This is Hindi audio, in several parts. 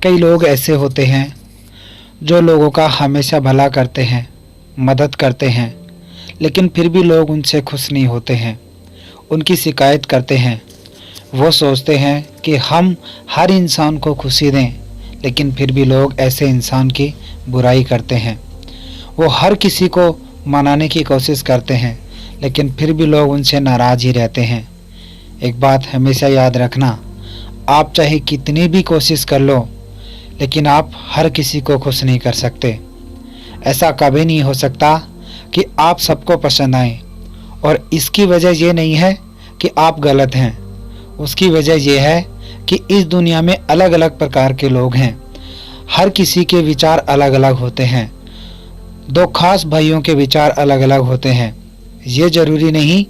कई लोग ऐसे होते हैं जो लोगों का हमेशा भला करते हैं, मदद करते हैं, लेकिन फिर भी लोग उनसे खुश नहीं होते हैं, उनकी शिकायत करते हैं। वो सोचते हैं कि हम हर इंसान को खुशी दें, लेकिन फिर भी लोग ऐसे इंसान की बुराई करते हैं। वो हर किसी को मनाने की कोशिश करते हैं, लेकिन फिर भी लोग उनसे नाराज़ ही रहते हैं। एक बात हमेशा याद रखना, आप चाहे कितनी भी कोशिश कर लो, लेकिन आप हर किसी को खुश नहीं कर सकते। ऐसा कभी नहीं हो सकता कि आप सबको पसंद आएं, और इसकी वजह ये नहीं है कि आप गलत हैं, उसकी वजह यह है कि इस दुनिया में अलग अलग प्रकार के लोग हैं। हर किसी के विचार अलग अलग होते हैं। दो खास भाइयों के विचार अलग अलग होते हैं। ये ज़रूरी नहीं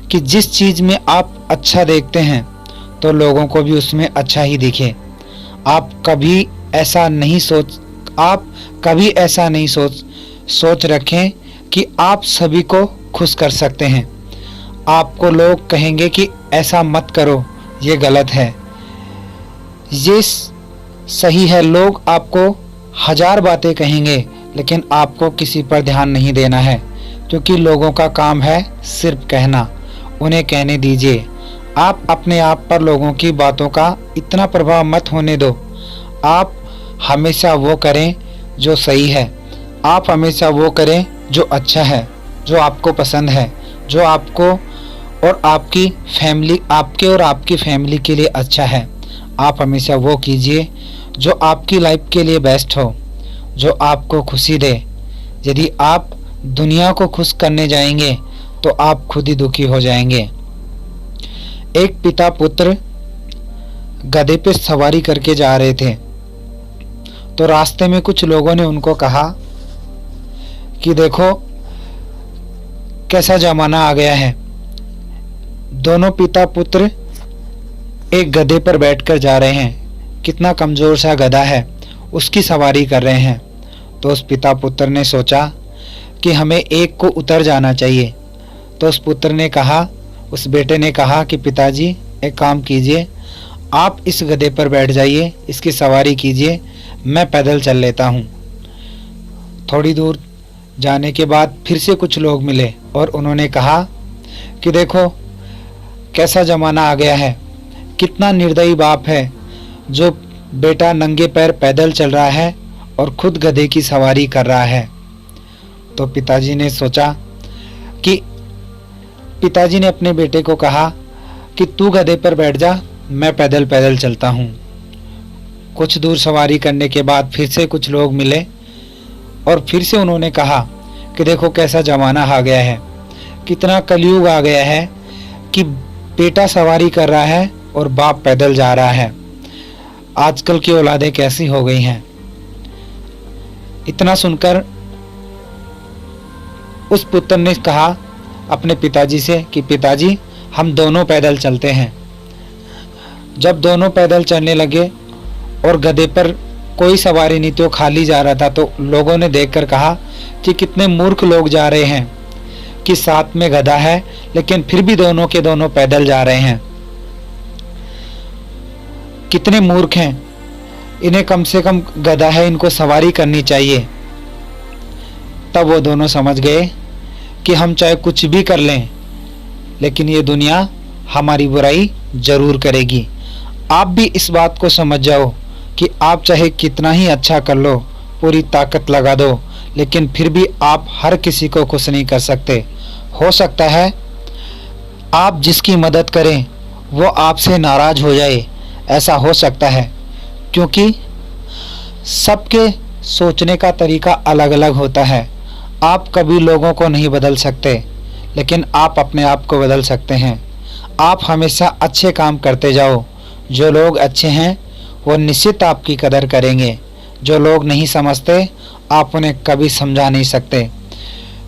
कि जिस चीज़ में आप अच्छा देखते हैं तो लोगों को भी उसमें अच्छा ही दिखे। आप कभी ऐसा नहीं सोच रखें कि आप सभी को खुश कर सकते हैं। आपको लोग कहेंगे कि ऐसा मत करो, ये गलत है, ये सही है। लोग आपको हजार बातें कहेंगे, लेकिन आपको किसी पर ध्यान नहीं देना है, क्योंकि लोगों का काम है सिर्फ कहना। उन्हें कहने दीजिए। आप अपने आप पर लोगों की बातों का इतना प्रभाव मत होने दो। आप हमेशा वो करें जो सही है। आप हमेशा वो करें जो अच्छा है, जो आपको पसंद है, जो आपको और आपकी फैमिली के लिए अच्छा है। आप हमेशा वो कीजिए जो आपकी लाइफ के लिए बेस्ट हो, जो आपको खुशी दे। यदि आप दुनिया को खुश करने जाएंगे तो आप खुद ही दुखी हो जाएंगे। एक पिता पुत्र गधे पे सवारी करके जा रहे थे, तो रास्ते में कुछ लोगों ने उनको कहा कि देखो कैसा ज़माना आ गया है। दोनों पिता पुत्र एक गधे पर बैठकर जा रहे हैं। कितना कमज़ोर सा गधा है, उसकी सवारी कर रहे हैं। तो उस पिता पुत्र ने सोचा कि हमें एक को उतर जाना चाहिए। तो उस बेटे ने कहा कि पिताजी एक काम कीजिए, आप इस गधे पर बैठ जाइए, इसकी सवारी कीजिए, मैं पैदल चल लेता हूँ। थोड़ी दूर जाने के बाद फिर से कुछ लोग मिले और उन्होंने कहा कि देखो कैसा ज़माना आ गया है, कितना निर्दयी बाप है जो बेटा नंगे पैर पैदल चल रहा है और खुद गधे की सवारी कर रहा है। तो पिताजी ने अपने बेटे को कहा कि तू गधे पर बैठ जा, मैं पैदल पैदल चलता हूँ। कुछ दूर सवारी करने के बाद फिर से कुछ लोग मिले और फिर से उन्होंने कहा कि देखो कैसा ज़माना आ गया है, कितना कलयुग आ गया है कि बेटा सवारी कर रहा है और बाप पैदल जा रहा है। आजकल की औलादें कैसी हो गई हैं। इतना सुनकर उस पुत्र ने कहा अपने पिताजी से कि पिताजी हम दोनों पैदल चलते हैं। जब दोनों पैदल चलने लगे और गधे पर कोई सवारी नहीं तो खाली जा रहा था, तो लोगों ने देखकर कहा कि कितने मूर्ख लोग जा रहे हैं कि साथ में गधा है, लेकिन फिर भी दोनों के दोनों पैदल जा रहे हैं। कितने मूर्ख हैं, इन्हें कम से कम गधा है, इनको सवारी करनी चाहिए। तब वो दोनों समझ गए कि हम चाहे कुछ भी कर लें, लेकिन ये दुनिया हमारी बुराई जरूर करेगी। आप भी इस बात को समझ जाओ कि आप चाहे कितना ही अच्छा कर लो, पूरी ताकत लगा दो, लेकिन फिर भी आप हर किसी को खुश नहीं कर सकते। हो सकता है आप जिसकी मदद करें वो आपसे नाराज़ हो जाए, ऐसा हो सकता है, क्योंकि सबके सोचने का तरीका अलग अलग होता है। आप कभी लोगों को नहीं बदल सकते, लेकिन आप अपने आप को बदल सकते हैं। आप हमेशा अच्छे काम करते जाओ। जो लोग अच्छे हैं वो निश्चित आपकी कदर करेंगे। जो लोग नहीं समझते आप उन्हें कभी समझा नहीं सकते।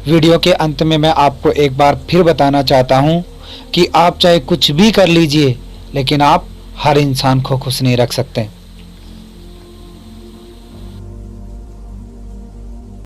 वीडियो के अंत में मैं आपको एक बार फिर बताना चाहता हूँ कि आप चाहे कुछ भी कर लीजिए, लेकिन आप हर इंसान को खुश नहीं रख सकते।